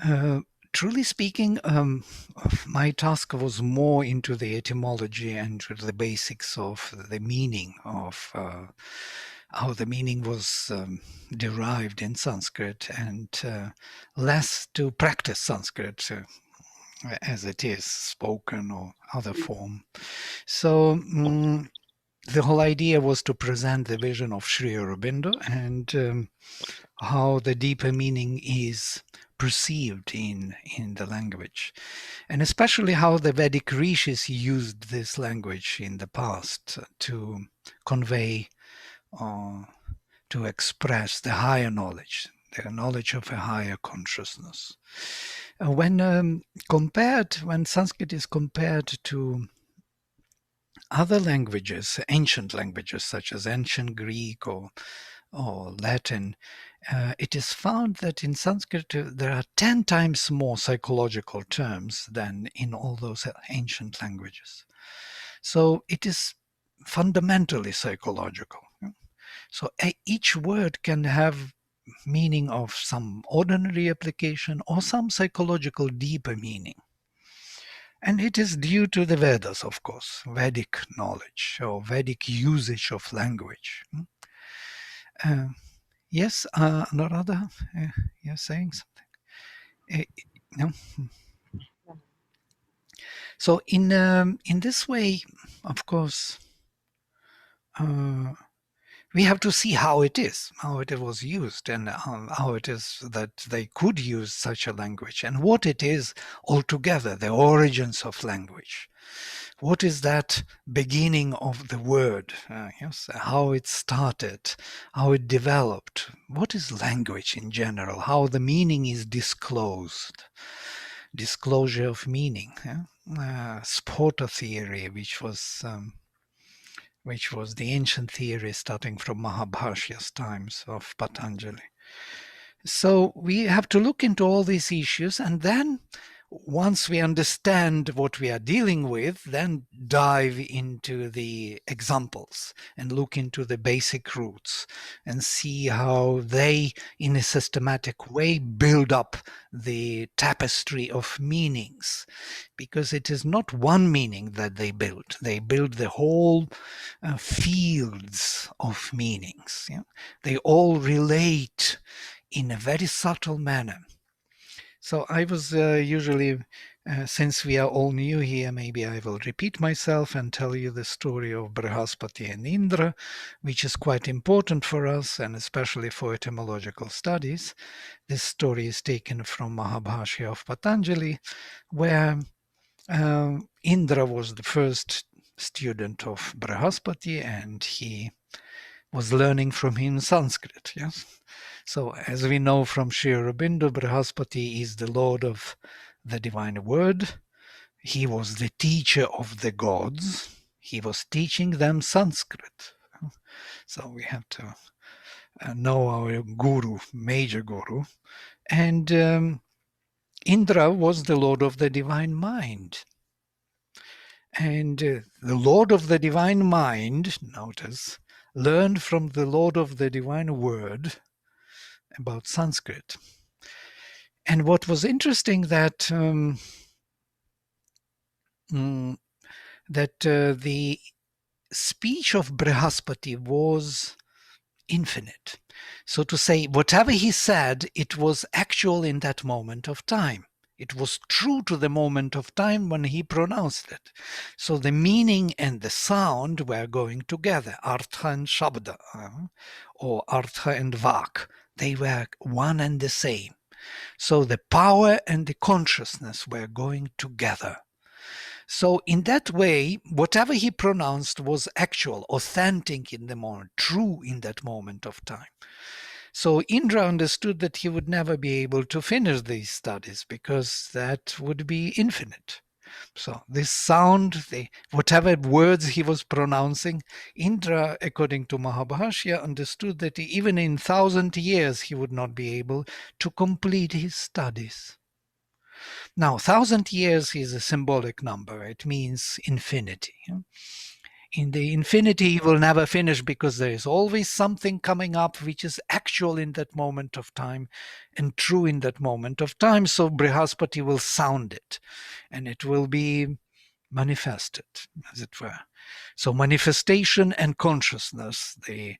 Uh, Truly speaking, my task was more into the etymology and to the basics of the meaning of how the meaning was derived in Sanskrit, and less to practice Sanskrit as it is spoken or other form. So the whole idea was to present the vision of Sri Aurobindo and how the deeper meaning is perceived in the language, and especially how the Vedic rishis used this language in the past to convey, uh, to express the higher knowledge, the knowledge of a higher consciousness. When Sanskrit is compared to other languages, ancient languages such as ancient Greek or Latin, it is found that in Sanskrit there are 10 times more psychological terms than in all those ancient languages. So it is fundamentally psychological. So each word can have meaning of some ordinary application or some psychological deeper meaning. And it is due to the Vedas, of course, Vedic knowledge or Vedic usage of language. Uh, yes, Anuradha, you're saying something? No? So in this way, of course, we have to see how it is, how it was used, and how it is that they could use such a language, and what it is altogether, the origins of language. What is that beginning of the word? Yes, how it started, how it developed. What is language in general? How the meaning is disclosed, disclosure of meaning. Spota theory, which was the ancient theory starting from Mahabhashya's times of Patanjali. So we have to look into all these issues, and then once we understand what we are dealing with, then dive into the examples and look into the basic roots and see how they, in a systematic way, build up the tapestry of meanings. Because it is not one meaning that they build the whole fields of meanings. Yeah? They all relate in a very subtle manner. So I was usually, since we are all new here, maybe I will repeat myself and tell you the story of Brihaspati and Indra, which is quite important for us and especially for etymological studies. This story is taken from Mahabhashya of Patanjali, where Indra was the first student of Brihaspati, and he was learning from him Sanskrit. Yes. So, as we know from Sri Aurobindo, Brihaspati is the Lord of the Divine Word. He was the teacher of the gods. He was teaching them Sanskrit. So we have to know our guru, major guru. And Indra was the Lord of the Divine Mind. And the Lord of the Divine Mind, notice, learned from the Lord of the Divine Word about Sanskrit. And what was interesting that the speech of Brihaspati was infinite. So to say, whatever he said, it was actual in that moment of time. It was true to the moment of time when he pronounced it. So the meaning and the sound were going together, artha and shabda, or artha and vak. They were one and the same. So the power and the consciousness were going together. So in that way, whatever he pronounced was actual, authentic in the moment, true in that moment of time. So Indra understood that he would never be able to finish these studies because that would be infinite. So this sound, whatever words he was pronouncing, Indra, according to Mahabhashya, understood that even in 1,000 years he would not be able to complete his studies. Now, 1,000 years is a symbolic number. It means infinity. In the infinity, he will never finish because there is always something coming up which is actual in that moment of time and true in that moment of time. So Brihaspati will sound it and it will be manifested, as it were. So manifestation and consciousness, the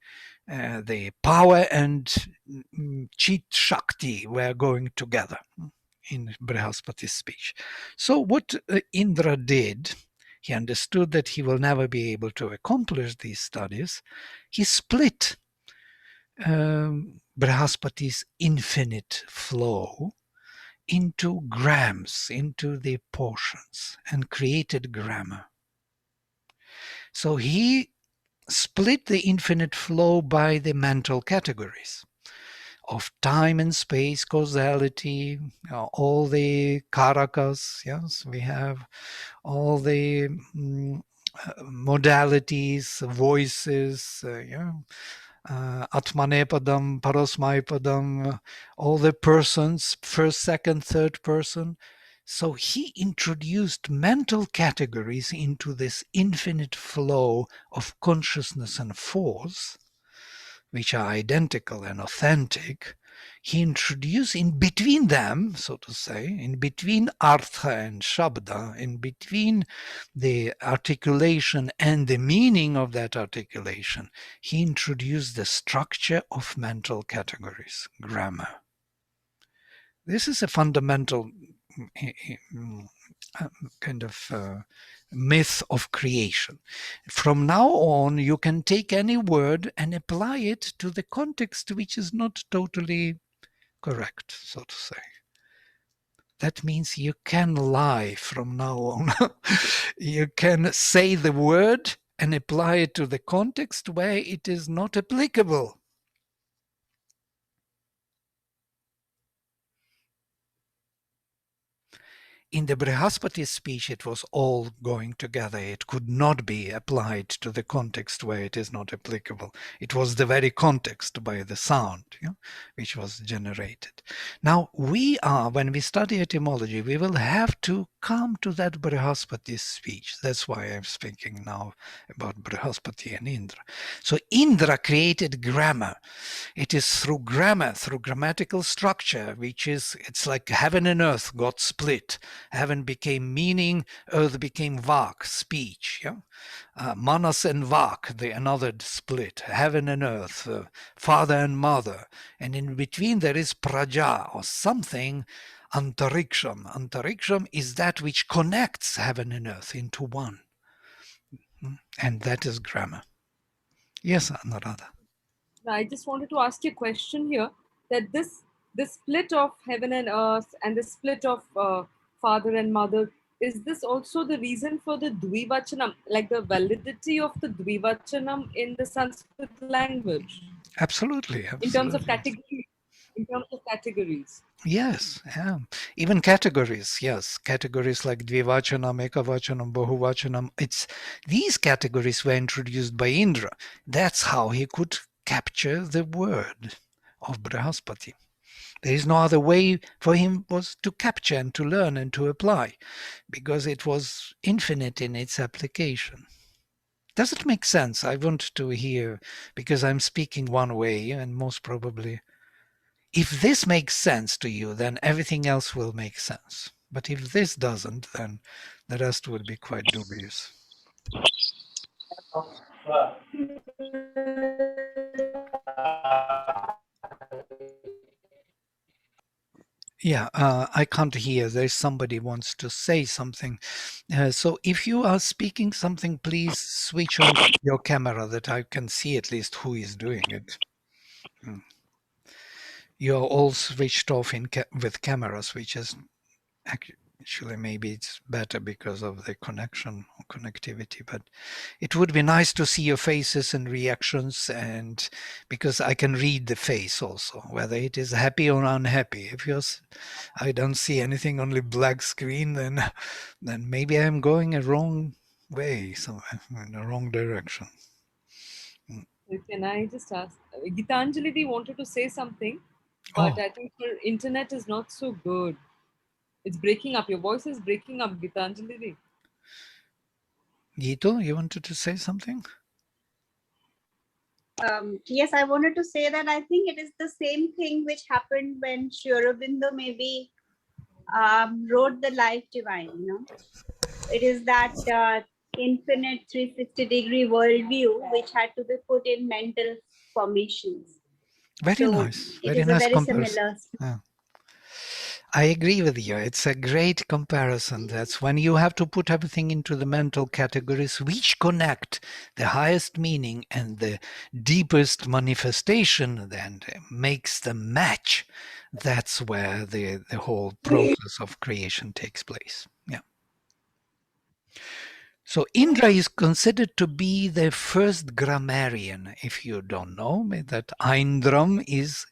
power and Chit Shakti were going together in Brihaspati's speech. So what Indra did, he understood that he will never be able to accomplish these studies. He split Brihaspati's infinite flow into grams, into the portions, and created grammar. So he split the infinite flow by the mental categories of time and space, causality, all the karakas. Yes, we have all the modalities, voices, Atmanepadam, Parasmaipadam, all the persons, first, second, third person. So he introduced mental categories into this infinite flow of consciousness and force, which are identical and authentic. He introduced in between them, so to say, in between artha and shabda, in between the articulation and the meaning of that articulation, he introduced the structure of mental categories, grammar. This is a fundamental kind of myth of creation. From now on, you can take any word and apply it to the context which is not totally correct, so to say. That means you can lie from now on. You can say the word and apply it to the context where it is not applicable. In the Brihaspati speech, it was all going together. It could not be applied to the context where it is not applicable. It was the very context by the sound, which was generated. Now, when we study etymology, we will have to come to that Brihaspati speech. That's why I'm speaking now about Brihaspati and Indra. So Indra created grammar. It is through grammar, through grammatical structure, it's like heaven and earth got split. Heaven became meaning, earth became vak, speech. Manas and vak, the another split, heaven and earth, father and mother. And in between there is praja, or something, antariksham. Antariksham is that which connects heaven and earth into one. And that is grammar. Yes, Anuradha. I just wanted to ask you a question here, that this split of heaven and earth and the split of father and mother, is this also the reason for the dvivachanam, like the validity of the dvivachanam in the Sanskrit language Absolutely, in terms of absolutely. category, in terms of categories? Yes, yeah. Even categories, yes. Categories like Dvivachanam, Ekavachanam, Bahuvachanam. These categories were introduced by Indra. That's how he could capture the word of Brihaspati. There is no other way for him was to capture and to learn and to apply, because it was infinite in its application. Does it make sense? I want to hear, because I'm speaking one way and most probably if this makes sense to you, then everything else will make sense. But if this doesn't, then the rest would be quite dubious. Yeah, I can't hear. There's somebody wants to say something. So if you are speaking something, please switch on your camera that I can see at least who is doing it. Mm. You're all switched off with cameras, which is actually maybe it's better because of the connection or connectivity, but it would be nice to see your faces and reactions, and because I can read the face also, whether it is happy or unhappy. If I don't see anything, only black screen, then maybe I'm going a wrong way, so in the wrong direction. Can I just ask? Gitanjali Di wanted to say something, but Oh, I think her internet is not so good. It's breaking up. Your voice is breaking up, Gitanjali Di. Gito, you wanted to say something? Yes, I wanted to say that I think it is the same thing which happened when Sri Aurobindo maybe wrote the Life Divine. It is that infinite 360-degree worldview which had to be put in mental formations. Very So nice. it Very is a nice very comparison. similar. Yeah. I agree with you. It's a great comparison. That's when you have to put everything into the mental categories which connect the highest meaning and the deepest manifestation, then makes them match. That's where the whole process of creation takes place. Yeah. So Indra is considered to be the first grammarian. If you don't know, that Aindram is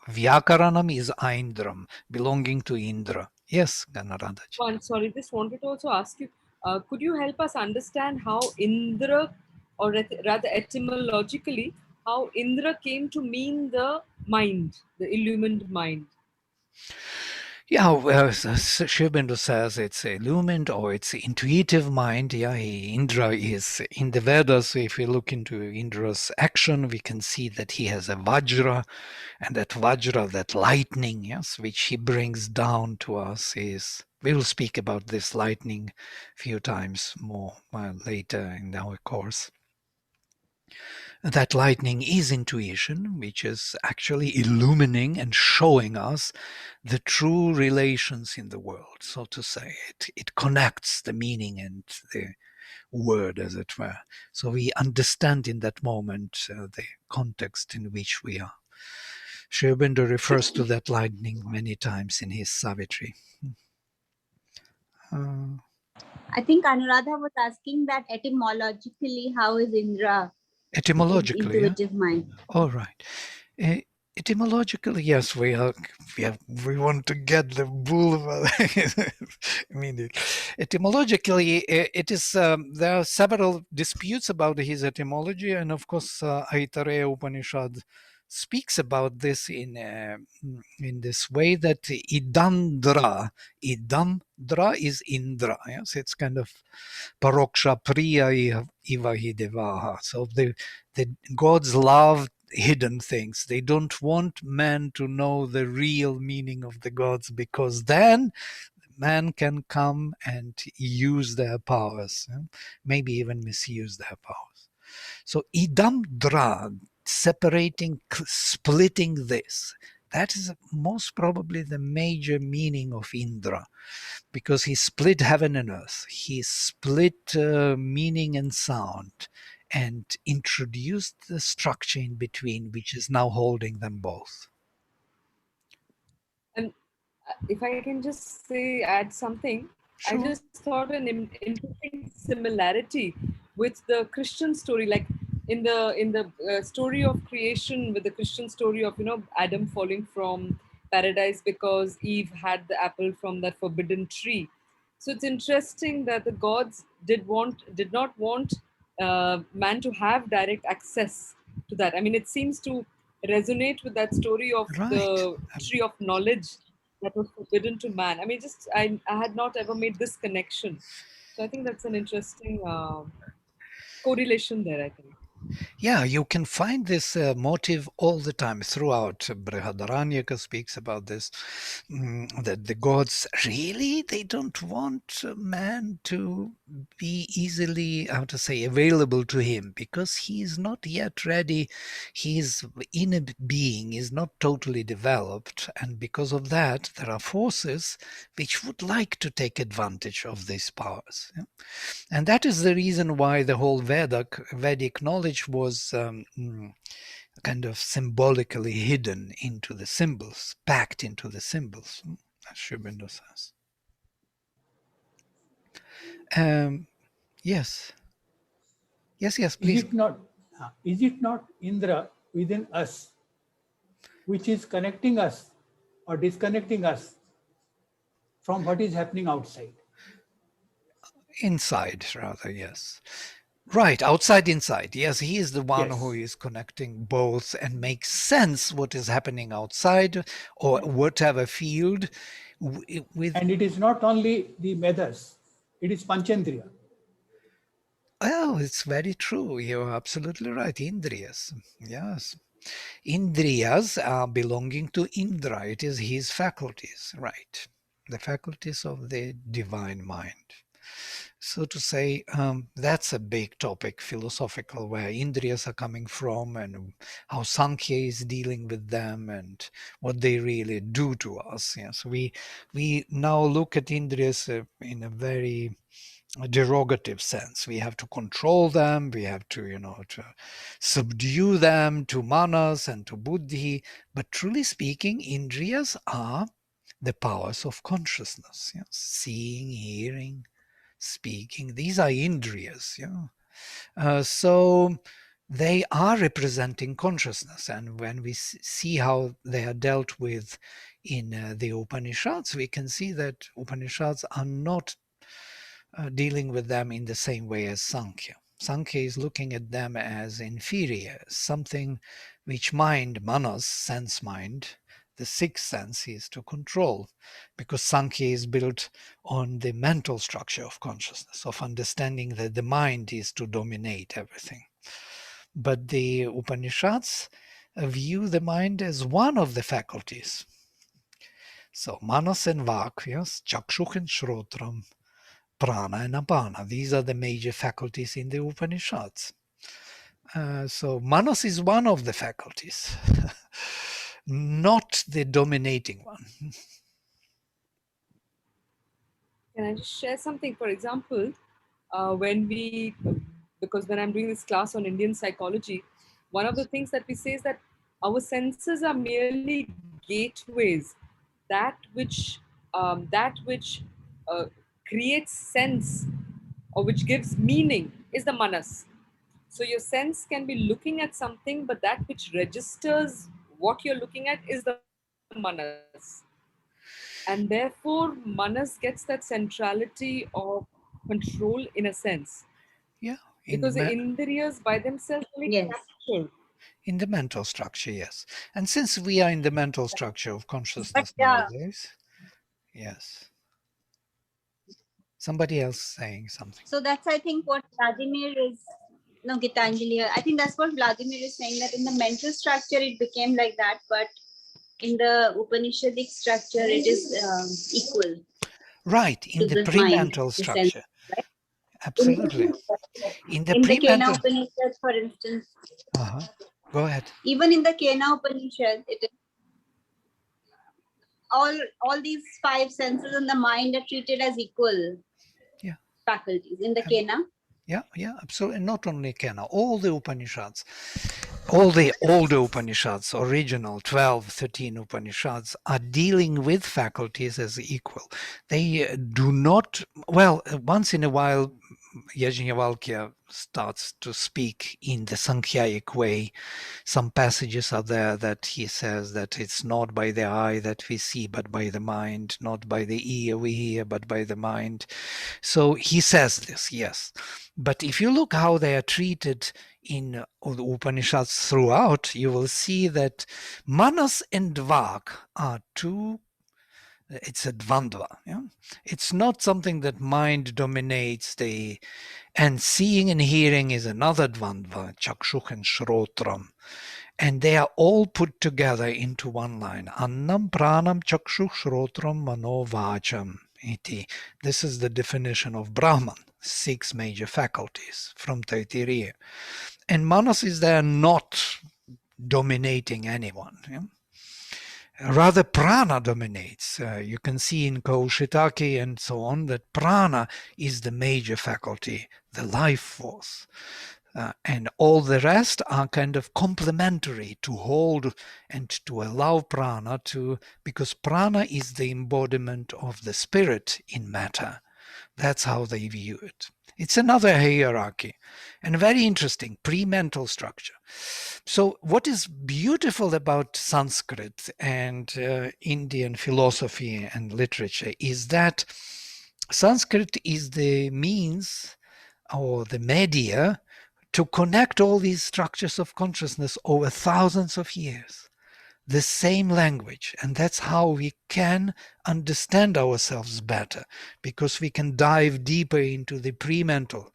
Vyakaranam is Aindram, belonging to Indra. Yes, Ganaradaji. One, sorry, just wanted to also ask you, could you help us understand how Indra, or rather etymologically, how Indra came to mean the mind, the illumined mind? Yeah, well, as Sri Aurobindo says, it's illumined or it's intuitive mind. Yeah, Indra is in the Vedas. If we look into Indra's action, we can see that he has a Vajra, and that Vajra, that lightning, yes, which he brings down to us, is. We will speak about this lightning a few times more later in our course. That lightning is intuition, which is actually illumining and showing us the true relations in the world, so to say. It connects the meaning and the word, as it were. So we understand in that moment the context in which we are. Sri Aurobindo refers to that lightning many times in his Savitri. Uh, I think Anuradha was asking that etymologically, how is Indra Etymologically, yeah? intuitive mind? All right. Uh, Etymologically, yes, we want to get the bull immediately. Etymologically, it is there are several disputes about his etymology, and of course, Aitareya Upanishad speaks about this in this way that idamdra is Indra. Yes, it's kind of paroksha priya ivahi devaha. So the gods love hidden things. They don't want man to know the real meaning of the gods, because then man can come and use their powers, maybe even misuse their powers. So idam dra, separating, splitting this, that is most probably the major meaning of Indra, because he split heaven and earth. He split meaning and sound and introduced the structure in between, which is now holding them both. And if I can just say, add something, I Sure. just thought an interesting similarity with the Christian story, like in the story of creation, with the Christian story of Adam falling from paradise because Eve had the apple from that forbidden tree. So it's interesting that the gods did not want man to have direct access to that. I mean, it seems to resonate with that story of Right. the tree of knowledge that was forbidden to man. I mean, just I had not ever made this connection. So I think that's an interesting correlation there, I think. Yeah, you can find this motive all the time throughout. Brihadaranyaka speaks about this, that the gods really, they don't want man to be easily, how to say, available to him, because he is not yet ready. His inner being is not totally developed, and because of that, there are forces which would like to take advantage of these powers. Yeah? And that is the reason why the whole Vedic knowledge was kind of symbolically hidden into the symbols, packed into the symbols, as Sri Aurobindo says. Um, yes, yes, Is please. it not? Is it not Indra within us, which is connecting us or disconnecting us from what is happening outside? Inside, rather, yes. Right, outside, inside. Yes, he is the one who Yes. is connecting both and makes sense what is happening outside or whatever field with. And it is not only the medas, it is Panchendriya. Oh, it's very true. You're absolutely right. Indriyas. Yes. Indriyas are belonging to Indra. It is his faculties, right? The faculties of the divine mind. So to say, that's a big topic, philosophical, where Indriyas are coming from and how Sankhya is dealing with them and what they really do to us. Yes, we now look at Indriyas in a very derogative sense. We have to control them. We have to, to subdue them to manas and to buddhi. But truly speaking, Indriyas are the powers of consciousness. Yes? Seeing, hearing, speaking. These are indriyas. Yeah. So they are representing consciousness. And when we see how they are dealt with in the Upanishads, we can see that Upanishads are not dealing with them in the same way as Sankhya. Sankhya is looking at them as inferior, something which mind, manas, sense mind, the sixth sense is to control, because Sankhya is built on the mental structure of consciousness, of understanding that the mind is to dominate everything. But the Upanishads view the mind as one of the faculties. So manas and vak, yes, chakshuk and shrotram, prana and apana. These are the major faculties in the Upanishads. So manas is one of the faculties, not the dominating one. Can I just share something? For example, because when I'm doing this class on Indian psychology, one of the things that we say is that our senses are merely gateways. That which creates sense or which gives meaning is the manas. So your sense can be looking at something, but that which registers what you're looking at is the manas. And therefore, manas gets that centrality of control in a sense. Yeah, Because the indriyas by themselves only Yes. capture. in the mental structure, yes. And since we are in the mental structure of But consciousness nowadays, yes. Somebody else saying something. so that's, I think, what Vladimir is. No, Gitanjali. I think that's what Vladimir is saying, that in the mental structure it became like that, but in the Upanishadic structure it is equal Right, in to the the mind, pre-mental the sense, structure. right? Absolutely. In the In the Kena pre-mental. Upanishad, for instance, Go ahead. even in the Kena Upanishad, it is all these five senses in the mind are treated as equal Yeah. faculties in the Kena. Yeah, absolutely. Not only Kena, all the Upanishads, all the older Upanishads, original 12, 13 Upanishads are dealing with faculties as equal. They do not, well, once in a while, Yajnavalkya starts to speak in the Sankhyaik way. Some passages are there that he says that it's not by the eye that we see, but by the mind, not by the ear we hear, but by the mind. So he says this, yes. But if you look how they are treated in the Upanishads throughout, you will see that manas and vak are two. It's a dvandva. Yeah? It's not something that mind dominates, and seeing and hearing is another dvandva, chakshuk and shrotram. And they are all put together into one line. Annam pranam chakshuk shrotram mano vacham iti. This is the definition of Brahman, 6 major faculties from Taittiriya. And manas is there not dominating anyone. Yeah? Rather, prana dominates. You can see in Kaushitaki and so on that prana is the major faculty, the life force. And all the rest are kind of complementary to hold and to allow prana to, because prana is the embodiment of the spirit in matter. That's how they view it. It's another hierarchy and very interesting pre-mental structure. So what is beautiful about Sanskrit and Indian philosophy and literature is that Sanskrit is the means or the media to connect all these structures of consciousness over thousands of years. The same language, and that's how we can understand ourselves better, because we can dive deeper into the pre-mental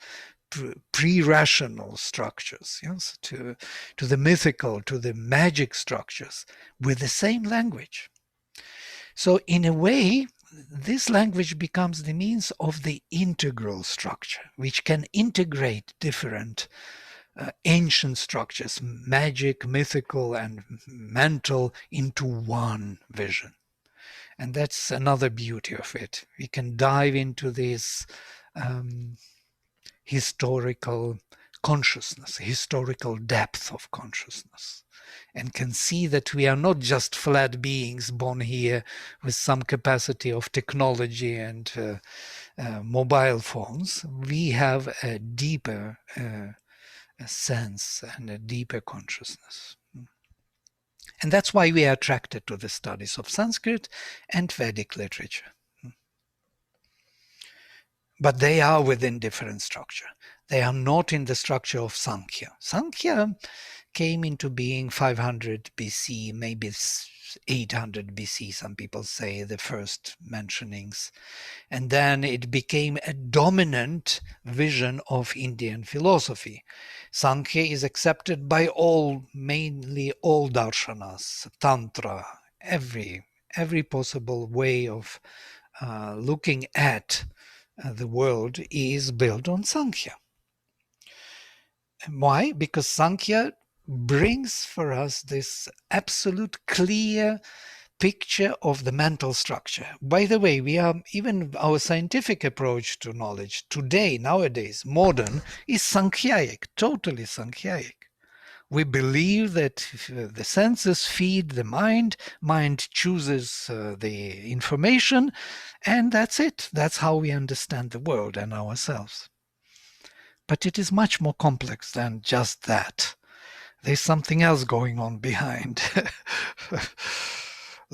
pre-rational structures, yes, to the mythical, to the magic structures with the same language. So in a way, this language becomes the means of the integral structure, which can integrate different ancient structures, magic, mythical, and mental, into one vision. And that's another beauty of it. We can dive into this historical consciousness, historical depth of consciousness, and can see that we are not just flat beings born here with some capacity of technology and mobile phones. We have a deeper sense and a deeper consciousness. And that's why we are attracted to the studies of Sanskrit and Vedic literature. But they are within different structure. They are not in the structure of Sankhya. Sankhya came into being 500 BC, maybe 800 BC, some people say, the first mentionings. And then it became a dominant vision of Indian philosophy. Sankhya is accepted by all, mainly all darshanas, tantra, every possible way of looking at the world is built on Sankhya. Why? Because Sankhya brings for us this absolute clear picture of the mental structure. By the way, we are, even our scientific approach to knowledge today, nowadays, modern, is Sankhyaik, totally Sankhyaik. We believe that the senses feed the mind chooses the information, and that's it. That's how we understand the world and ourselves. But it is much more complex than just that. There's something else going on behind. There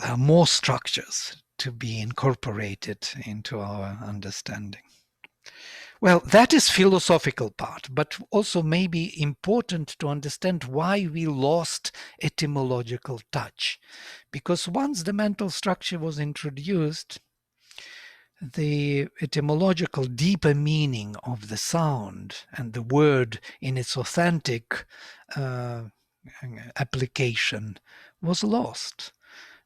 are more structures to be incorporated into our understanding. Well, that is philosophical part, but also maybe important to understand why we lost etymological touch. Because once the mental structure was introduced, the etymological deeper meaning of the sound and the word in its authentic application was lost.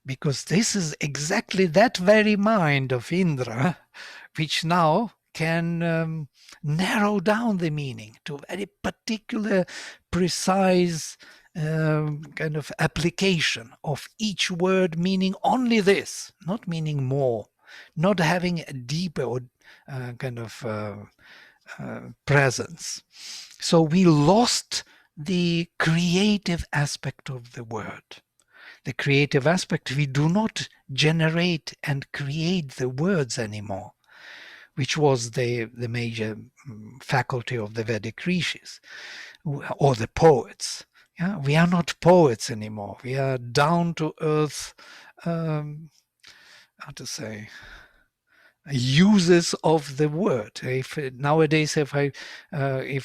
Because this is exactly that very mind of Indra, which now can narrow down the meaning to a very particular, precise kind of application of each word, meaning only this, not meaning more, not having a deeper kind of presence. So we lost the creative aspect of the word. The creative aspect, we do not generate and create the words anymore, which was the major faculty of the Vedic rishis or the poets. Yeah? We are not poets anymore. We are down to earth, how to say, uses of the word. Nowadays, if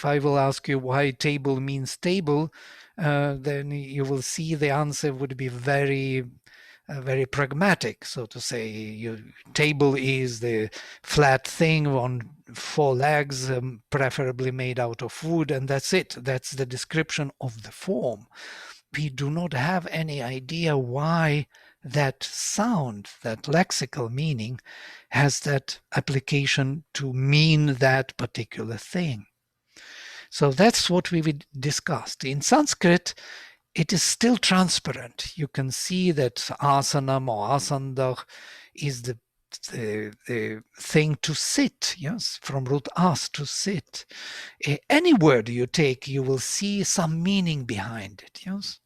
I will ask you why table means table, then you will see the answer would be very pragmatic, so to say. Your table is the flat thing on 4 legs, preferably made out of wood, and that's it. That's the description of the form. We do not have any idea why that sound, that lexical meaning, has that application to mean that particular thing. So that's what we discussed. In Sanskrit, it is still transparent. You can see that asanam or asandar is the thing to sit, yes, from root as, to sit. Any word you take, you will see some meaning behind it, yes.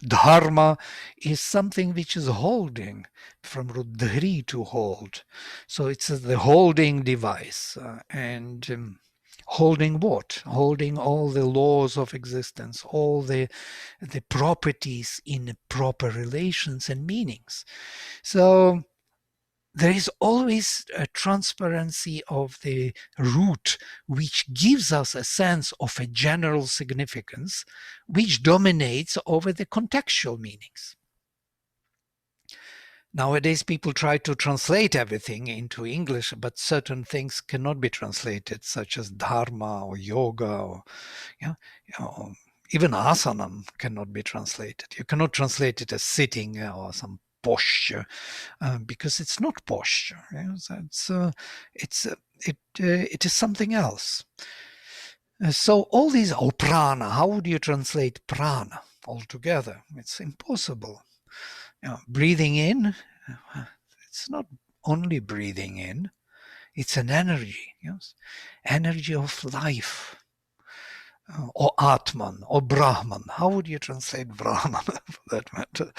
Dharma is something which is holding, from root dhri, to hold. So it's the holding device. And holding what? Holding all the laws of existence, all the properties in proper relations and meanings. So there is always a transparency of the root, which gives us a sense of a general significance, which dominates over the contextual meanings. Nowadays, people try to translate everything into English, but certain things cannot be translated, such as dharma or yoga, or even asanam cannot be translated. You cannot translate it as sitting or some posture, because it's not posture. It is something else. So all these, prana, how would you translate prana altogether? It's impossible. Breathing in, it's not only breathing in, it's an energy, yes, energy of life. Or Atman, or Brahman. How would you translate Brahman for that matter?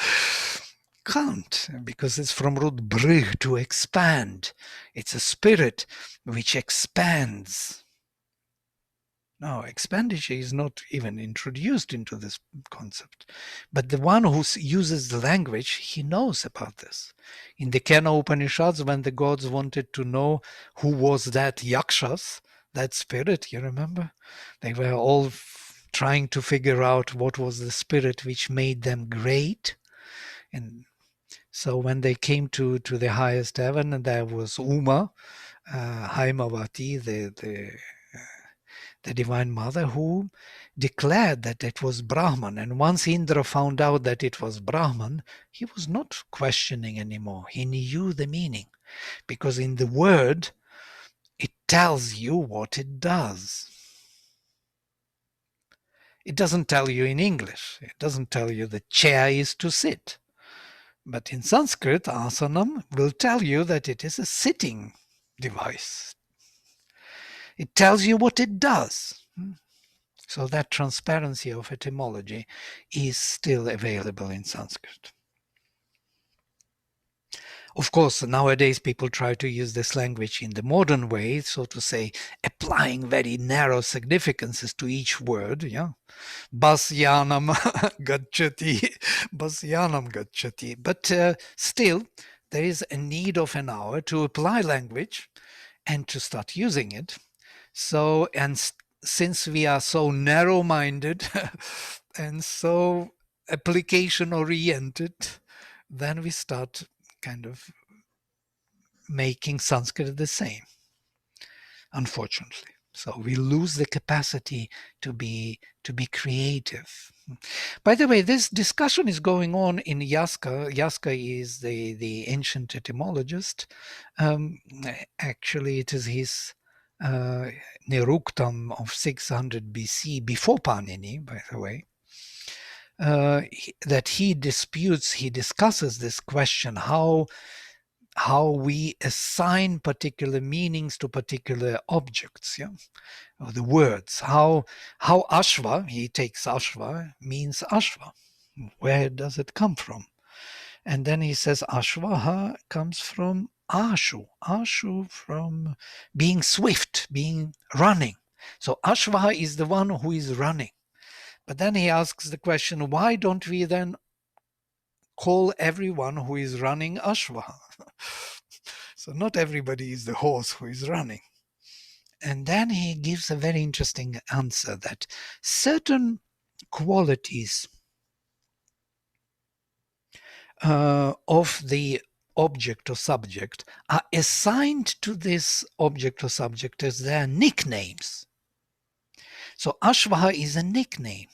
Can't, because it's from root brih, to expand. It's a spirit which expands. No, expenditure is not even introduced into this concept. But the one who uses the language, he knows about this. In the Kena Upanishads, when the gods wanted to know who was that yakshas, that spirit, you remember? They were all trying to figure out what was the spirit which made them great. And so when they came to the highest heaven, there was Uma, Haimavati, the Divine Mother, who declared that it was Brahman. And once Indra found out that it was Brahman, he was not questioning anymore. He knew the meaning, because in the word, it tells you what it does. It doesn't tell you in English. It doesn't tell you the chair is to sit. But in Sanskrit, asanam will tell you that it is a sitting device. It tells you what it does. So that transparency of etymology is still available in Sanskrit. Of course, nowadays people try to use this language in the modern way, so to say, applying very narrow significances to each word. Basyanam gacchati, basyanam gacchati. But still, there is a need of an hour to apply language and to start using it. So, and since we are so narrow-minded and so application-oriented, then we start kind of making Sanskrit the same, unfortunately. So we lose the capacity to be creative. By the way, this discussion is going on in Yaska. Yaska is the ancient etymologist. Actually, it is his Niruktam of 600 BC, before Panini, by the way, that he discusses this question, how we assign particular meanings to particular objects, or the words. How Ashva, he takes Ashva, means Ashva. Where does it come from? And then he says Ashvaha comes from Ashu from being swift, being running. So Ashvaha is the one who is running. But then he asks the question, why don't we then call everyone who is running Ashvaha? So not everybody is the horse who is running. And then he gives a very interesting answer that certain qualities of the object or subject are assigned to this object or subject as their nicknames. So Ashvaha is a nickname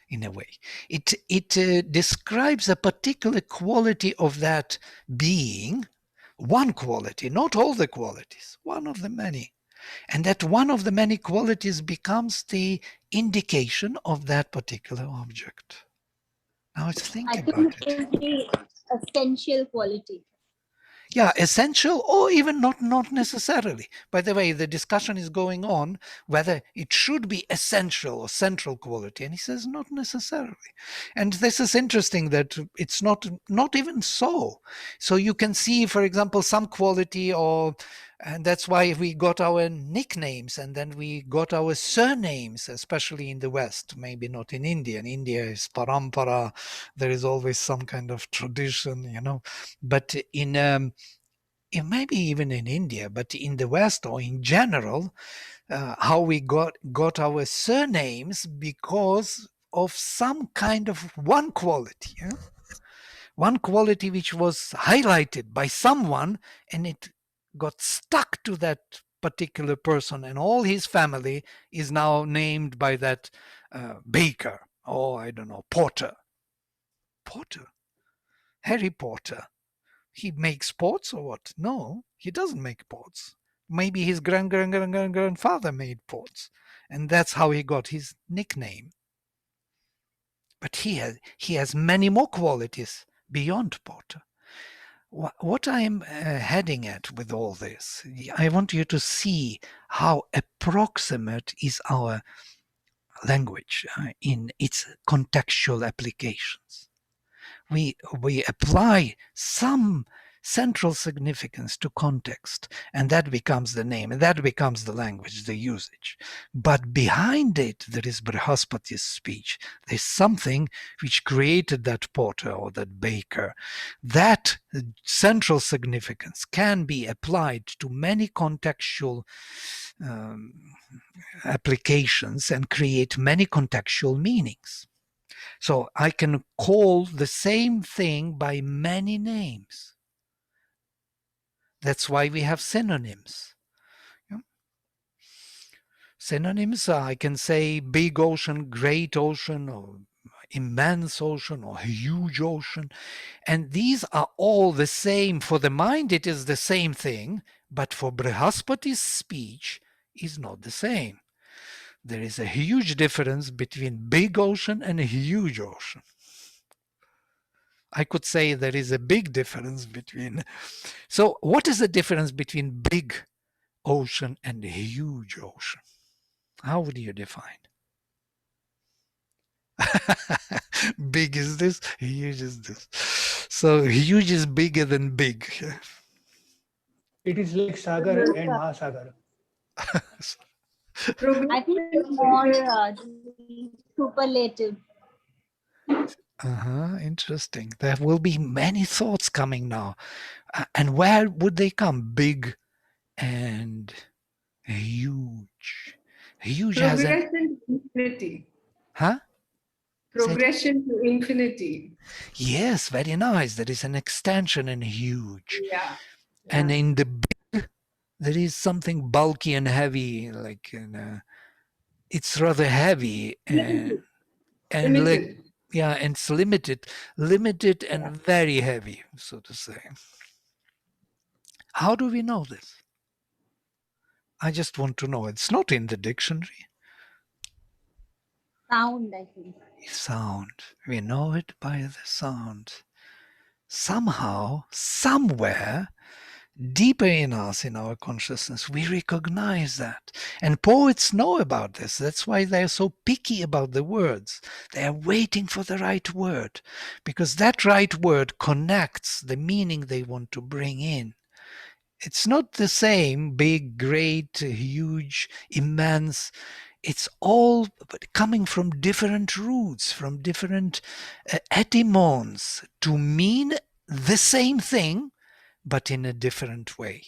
in a way. It describes a particular quality of that being, one quality, not all the qualities, one of the many. And that one of the many qualities becomes the indication of that particular object. Now let's think I about think it. it is the essential quality. Yeah, essential, or even not necessarily. By the way, the discussion is going on whether it should be essential or central quality, and he says not necessarily. And this is interesting that it's not even so. So you can see, for example, some quality, and that's why we got our nicknames, and then we got our surnames, especially in the West, maybe not in India. In India is parampara, there is always some kind of tradition, but in maybe even in India, but in the West or in general, how we got our surnames because of some kind of one quality. one quality which was highlighted by someone, and it got stuck to that particular person, and all his family is now named by that baker, or I don't know, Potter. Harry Potter. He makes pots or what? No, he doesn't make pots. Maybe his grandfather made pots, and that's how he got his nickname. But he has many more qualities beyond Potter. What I'm heading at with all this, I want you to see how approximate is our language in its contextual applications. We apply some central significance to context, and that becomes the name, and that becomes the language, the usage. But behind it, there is Brihaspati's speech. There's something which created that potter or that baker. That central significance can be applied to many contextual applications and create many contextual meanings. So I can call the same thing by many names. That's why we have synonyms. Yeah. Synonyms, I can say big ocean, great ocean, or immense ocean, or huge ocean. And these are all the same. For the mind, it is the same thing, but for Brihaspati's speech, is not the same. There is a huge difference between big ocean and a huge ocean. I could say there is a big difference between. So what is the difference between big ocean and huge ocean? How would you define? Big is this, huge is this. So huge is bigger than big. It is like Sagar and Mahasagar. I think it's more superlative. Interesting. There will be many thoughts coming now. And where would they come? Big and huge. Huge has an... Progression to infinity. Huh? Progression to infinity. Yes, very nice. There is an extension in huge. Yeah. And in the big, there is something bulky and heavy, like it's rather heavy and Limited. like, yeah, and it's limited and very heavy, so to say. How do we know this? I just want to know. It's not in the dictionary. Sound, I think. Sound. We know it by the sound. Somehow, somewhere, deeper in us, in our consciousness, we recognize that. And poets know about this. That's why they're so picky about the words. They're waiting for the right word, because that right word connects the meaning they want to bring in. It's not the same, big, great, huge, immense. It's all coming from different roots, from different etymons to mean the same thing, but in a different way.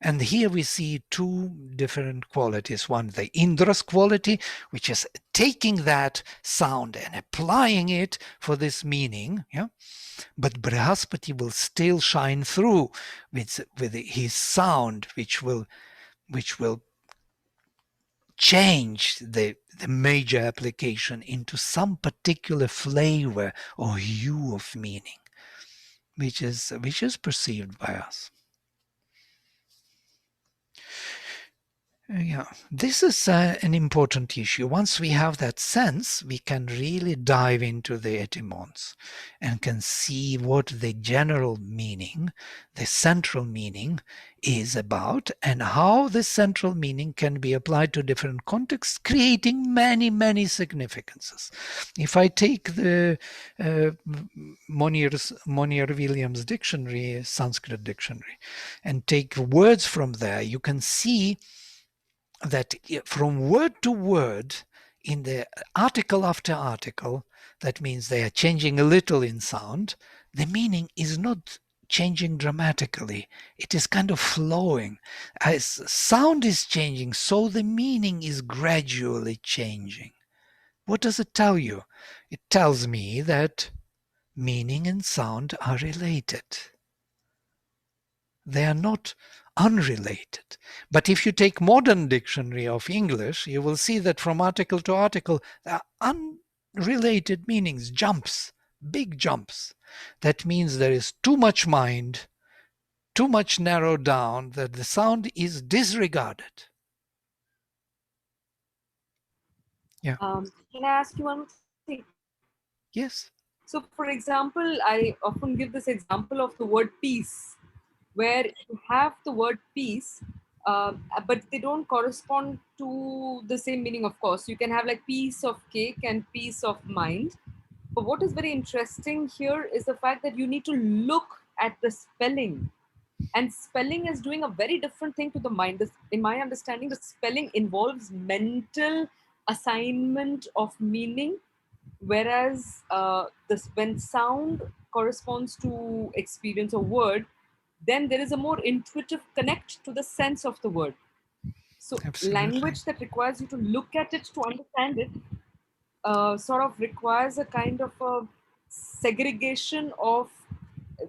And here we see two different qualities. One, the Indra's quality, which is taking that sound and applying it for this meaning. Yeah? But Brihaspati will still shine through with his sound, which will change the major application into some particular flavor or hue of meaning, which is perceived by us. Yeah, this is an important issue. Once we have that sense, we can really dive into the etymons and can see what the general meaning, the central meaning is about, and how the central meaning can be applied to different contexts, creating many, many significances. If I take the Monier-Williams dictionary, Sanskrit dictionary, and take words from there, you can see that from word to word, in the article after article, that means they are changing a little in sound, the meaning is not changing dramatically. It is kind of flowing. As sound is changing, so the meaning is gradually changing. What does it tell you? It tells me that meaning and sound are related. They are not unrelated. But if you take modern dictionary of English, you will see that from article to article, there are unrelated meanings, jumps, big jumps. That means there is too much mind, too much narrowed down, that the sound is disregarded. Yeah. Can I ask you one more thing? Yes. So, for example, I often give this example of the word peace, where you have the word peace, but they don't correspond to the same meaning, of course. You can have like piece of cake and peace of mind. But what is very interesting here is the fact that you need to look at the spelling. And spelling is doing a very different thing to the mind. In my understanding, the spelling involves mental assignment of meaning, whereas when sound corresponds to experience or word, then there is a more intuitive connect to the sense of the word. So Absolutely. language that requires you to look at it to understand it sort of requires a kind of a segregation of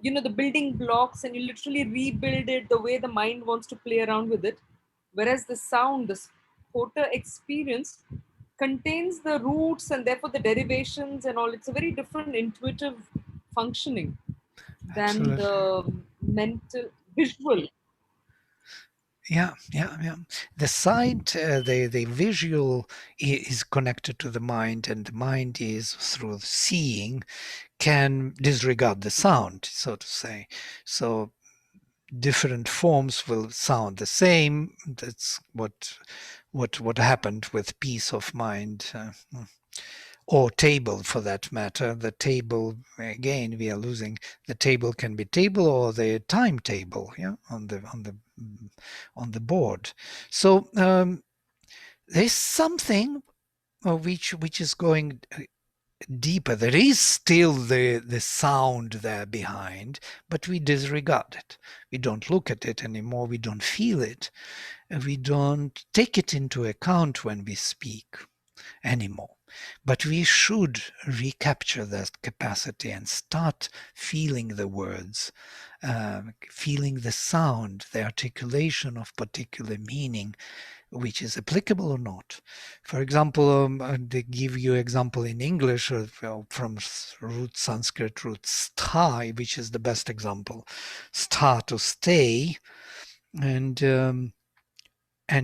the building blocks, and you literally rebuild it the way the mind wants to play around with it, whereas the sound, the spotter experience, contains the roots and therefore the derivations and all. It's a very different intuitive functioning than Absolutely. the mental visual. Yeah. The sight, the visual is connected to the mind, and the mind is through seeing can disregard the sound, so to say. So different forms will sound the same. That's what happened with peace of mind. Or table, for that matter. The table, again, we are losing. The table can be table or the timetable, yeah, on the board. So there's something which is going deeper. There is still the sound there behind, but we disregard it. We don't look at it anymore. We don't feel it. We don't take it into account when we speak anymore. But we should recapture that capacity and start feeling the words, feeling the sound, the articulation of particular meaning, which is applicable or not. For example, they give you example in English from root Sanskrit root sta, which is the best example. Sta, to stay, and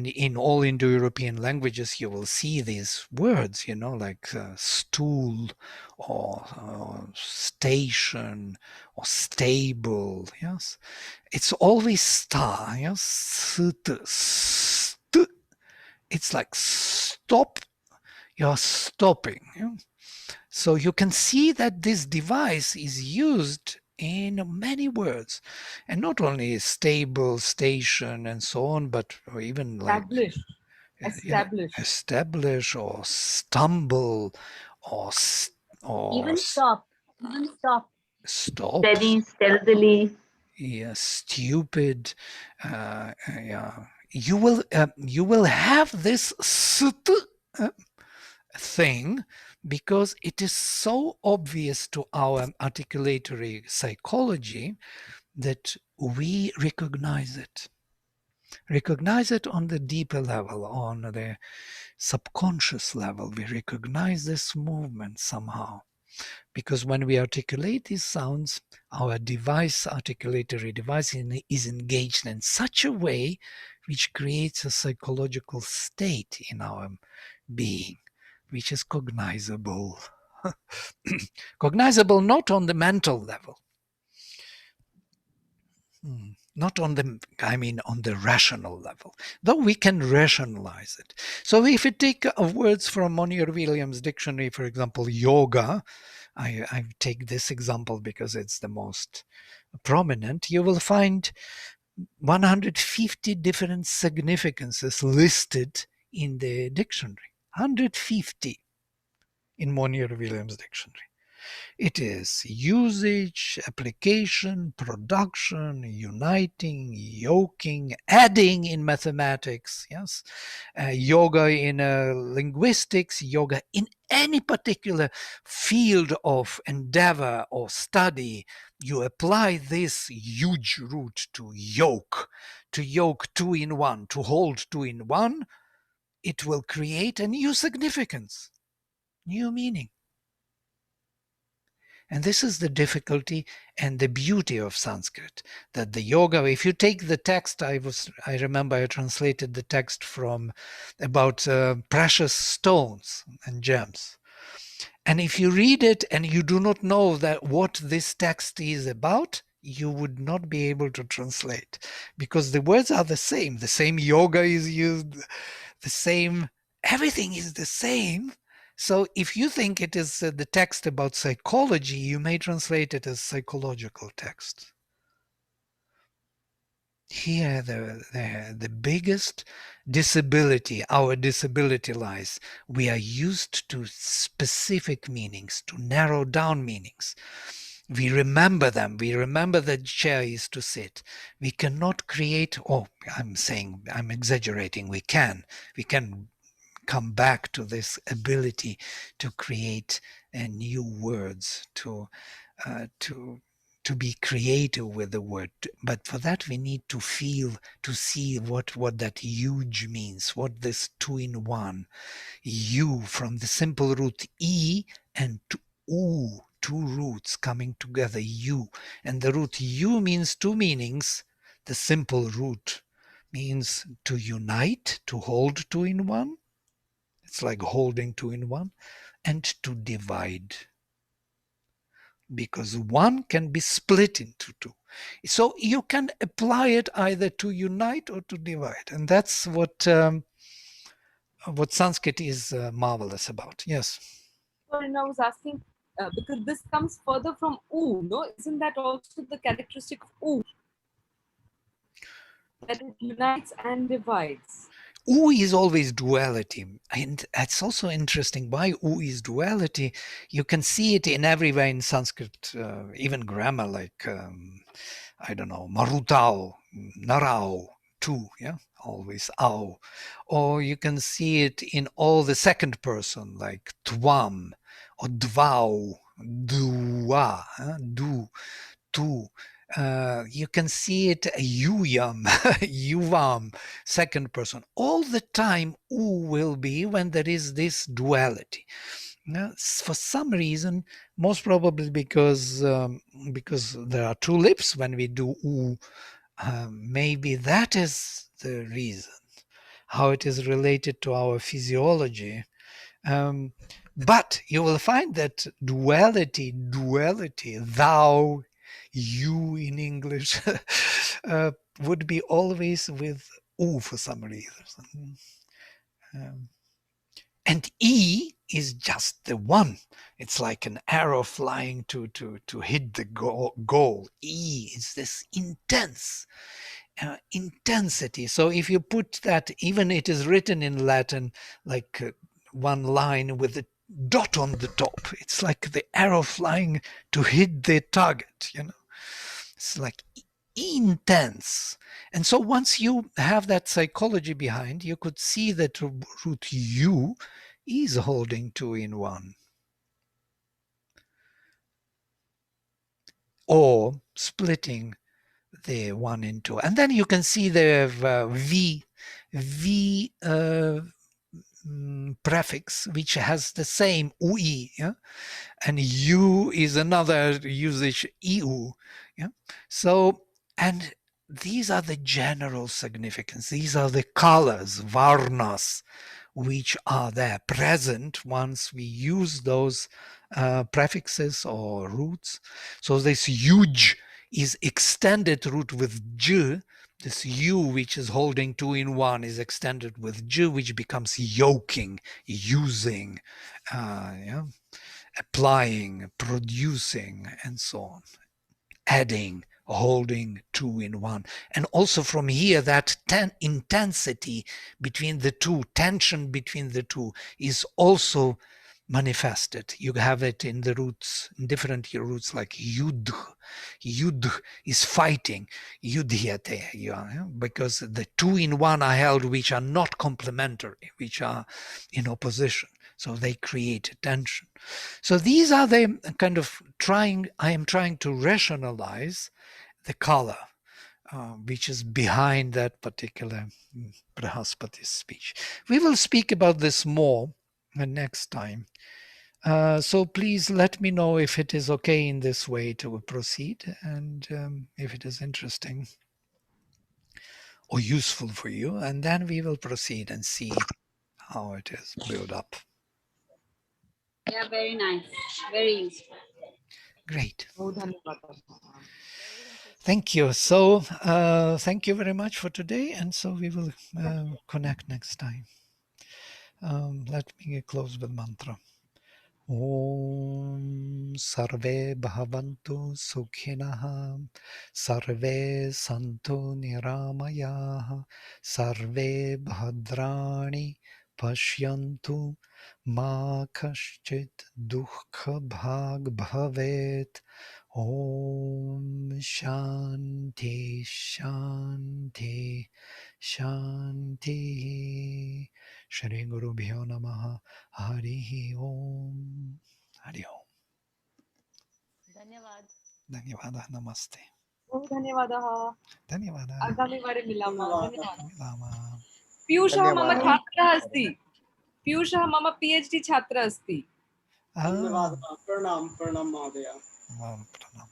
in all Indo-European languages, you will see these words, like stool or station or stable. Yes, it's always sta. Yes, it's like stop. You're stopping. Yeah? So you can see that this device is used in many words, and not only stable, station, and so on, but even like Establish. establish or stumble or Even stop. Even stop. stop. Steady, stealthily. Yeah, stupid. Yeah, you will have this thing because it is so obvious to our articulatory psychology that we recognize it on the deeper level, on the subconscious level. We recognize this movement somehow, because when we articulate these sounds, our articulatory device is engaged in such a way which creates a psychological state in our being, which is cognizable. Cognizable not on the mental level, not on the rational level, though we can rationalize it. So if you take words from Monier Williams dictionary, for example, yoga, I take this example because it's the most prominent, you will find 150 different significances listed in the dictionary. 150 in Monier Williams dictionary. It is usage, application, production, uniting, yoking, adding in mathematics, yes, yoga in linguistics, yoga in any particular field of endeavor or study, you apply this huge root to yoke two in one, to hold two in one, it will create a new significance, new meaning. And this is the difficulty and the beauty of Sanskrit, that the yoga, if you take the text, I remember I translated the text from about precious stones and gems. And if you read it and you do not know that what this text is about, you would not be able to translate, because the words are the same. The same yoga is used, the same, everything is the same. So if you think it is the text about psychology, you may translate it as psychological text. Here the biggest disability, our disability lies. We are used to specific meanings, to narrow down meanings. We remember them. We remember the chair is to sit. We cannot create, I'm exaggerating, we can come back to this ability to create new words, to be creative with the word. But for that we need to feel, to see what that huge means, what this two in one, you, from the simple root e and to u, two roots coming together, you. And the root u means two meanings. The simple root means to unite, to hold two in one. It's like holding two in one, and to divide, because one can be split into two. So you can apply it either to unite or to divide, and that's what Sanskrit is marvelous about. Yes. And I was asking, because this comes further from U, no? Isn't that also the characteristic of U? That it unites and divides. U is always duality, and it's also interesting why U is duality. You can see it in everywhere in Sanskrit, even grammar, like I don't know, marutao, narao, two, yeah, always ao. Or you can see it in all the second person, like tvam or dvau, dua, du, tu. You can see it yuyam, yuvam, second person. All the time u will be when there is this duality. For some reason, most probably because there are two lips when we do u, maybe that is the reason, how it is related to our physiology. But you will find that duality, thou, you in English, would be always with u for some reason. And E is just the one. It's like an arrow flying to hit the goal. E is this intense intensity. So if you put that, even it is written in Latin like one line with a dot on the top. It's like the arrow flying to hit the target, you know. It's like intense. And so once you have that psychology behind, you could see that root U is holding two in one. Or splitting the one in two. And then you can see the V prefix, which has the same UI, yeah? And U is another usage, EU. Yeah? So, and these are the general significance. These are the colors, varnas, which are there present once we use those prefixes or roots. So this huge is extended root with j. This U, which is holding two in one, is extended with j, which becomes yoking, using, applying, producing, and so on. Adding, holding two in one. And also from here, that intensity between the two, tension between the two, is also manifested. You have it in the roots, in different roots, like yudh. Yudh is fighting, yudhyate, because the two in one are held, which are not complementary, which are in opposition. So they create tension. So these are the kind of I am trying to rationalize the color, which is behind that particular Brahaspati's speech. We will speak about this more next time. So please let me know if it is okay in this way to proceed, and if it is interesting or useful for you, and then we will proceed and see how it is built up. Yeah, very nice. Very useful. Great. Oh, dhanyawad. Thank you. So thank you very much for today, and so we will connect next time. Let me close with mantra. Om Sarve Bhavantu Sukhinah Sarve Santu Niramayaha Sarve Bhadrani Pashyantu Ma Kaschit Dukkha Bhag Bhavet. Om Shanti Shanti Shanti. Shri Guru Bhyo Namaha. Hari Om. Hari Om. Dhanyawad. Namaste. Oh, dhanyawadaha. Dhanyawad. Agami vare milama. Dhanyawad. Milama. Piyushah mama धन्यवादः chhatra asti. Piyushah mama PhD chhatra asti. धन्यवादः प्रणाम प्रणाम महोदय Pranam.